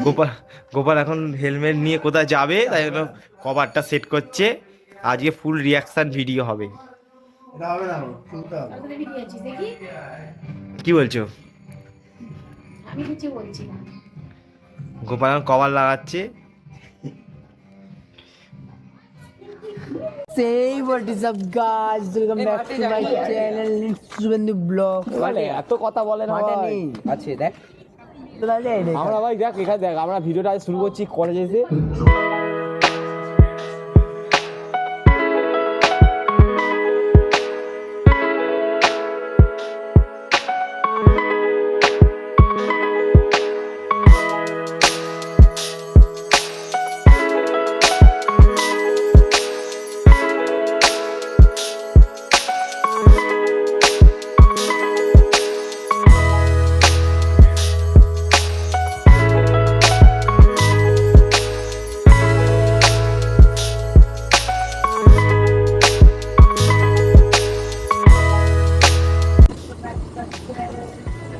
গোপাল গোপাল এখন হেলমেট নিয়ে কোথায় যাবে, তাই জন্য কভারটা সেট করছে। আজকে ফুল রিয়াকশন ভিডিও হবে। কি বলছো? আমি কিছু বলছি না। গোপাল এখন কভার লাগাচ্ছে। Say what is up guys, welcome back to my channel, it's Subhendu Vlog. মানে এত কথা বলে না মাঠে ভাই। নেই আছে দেখ, তোরা যাই রে আমরা ভাই দেখ এখানে দেখ, আমরা ভিডিওটা আজ শুরু করছি কলেজে এসে।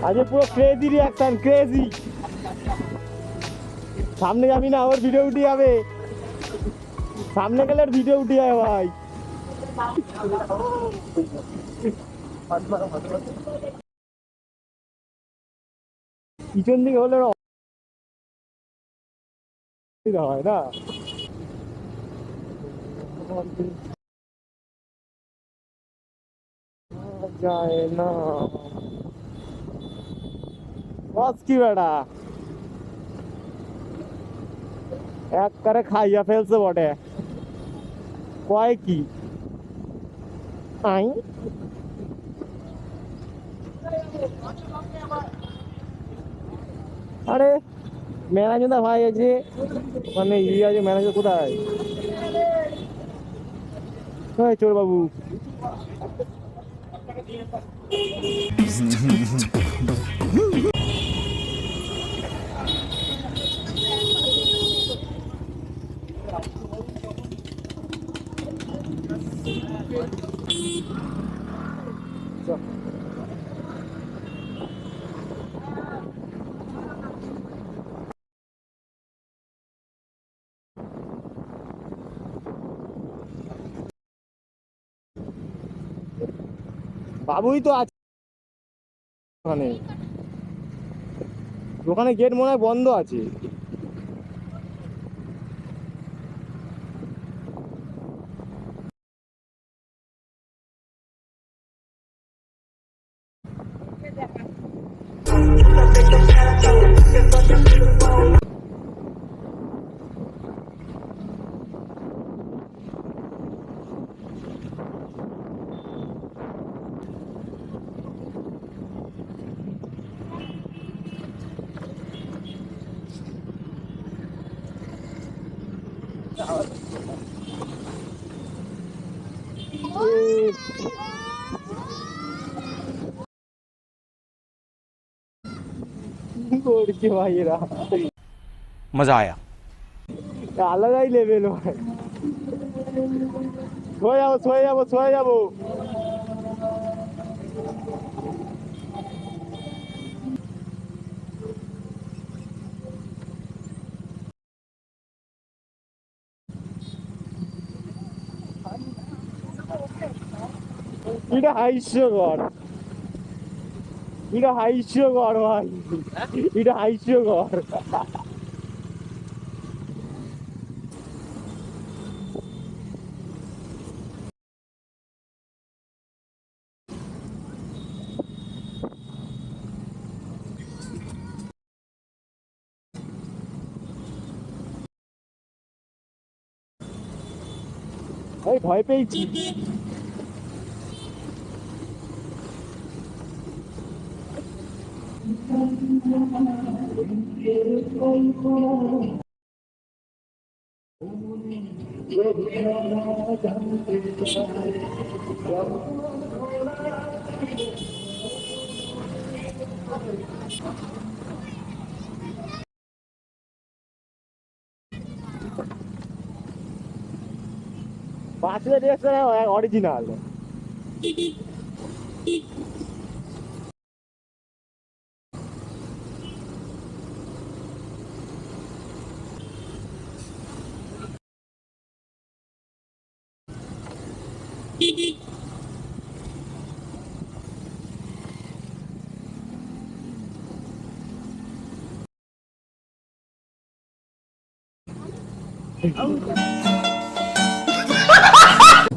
আজ পুরো ক্রেজি রিঅ্যাকশন, ক্রেজি। সামনে যাবি না, ওর ভিডিও উঠে যাবে। সামনে গেলে ওর ভিডিও উঠে যাবে ভাই। পিছন দিকে হলে অসুবিধা হয় না। যায় না বস কি বেটা, এক করে খাইয়া ফেলছে বটে। কয় কি আই আরে ম্যানেজার ভাই আছে, মানে ই আছে, ম্যানেজার কোথায়? চোর বাবু বাবুই তো আছে ওখানে। ওখানে গেট মনে হয় বন্ধ আছে। করছে ভাই এরা, মজা আয়া। আলাদাই লেভেল ভাই। ছয়ে যাবো, ছয়ে যাবো, ছয়ে যাবো। এটা হাস্যকর, এটা হাস্যকর ভাই, এটা হাস্যকর। এই ভয় পেয়েছি। পাঁচটা ড্রেস অরিজিনাল।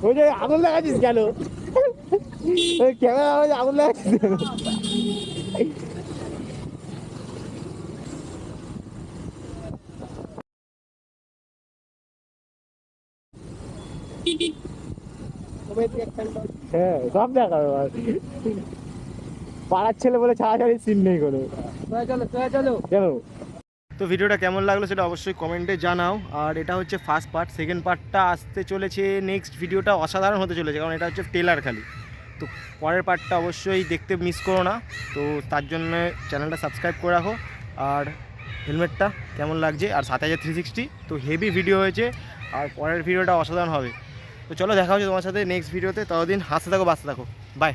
ওই যে আগুন লাগাচ্ছিস কেন? ওই ক্যামেরা আগুন লাগাচ্ছিস কেন? হ্যাঁ সব দেখাবে পাড়ার ছেলে বলে ছাড়াছাড়ি সিন নেই কোনো। চলো চলো। তো ভিডিওটা কেমন লাগলো সেটা অবশ্যই কমেন্টে জানাও। আর এটা হচ্ছে ফার্স্ট পার্ট, সেকেন্ড পার্টটা আসতে চলেছে। নেক্সট ভিডিওটা অসাধারণ হতে চলেছে, কারণ এটা হচ্ছে টেলার খালি। তো পরের পার্টটা অবশ্যই দেখতে মিস করো না। তো তার জন্য চ্যানেলটা সাবস্ক্রাইব করে রাখো। আর হেলমেটটা কেমন লাগছে, আর 7360 তো হেভি ভিডিও হয়েছে, আর পরের ভিডিওটা অসাধারণ হবে। তো চলো দেখা হচ্ছে তোমার সাথে নেক্সট ভিডিওতে। ততদিন হাসতে থাকো, বাঁচতে থাকো, বাই।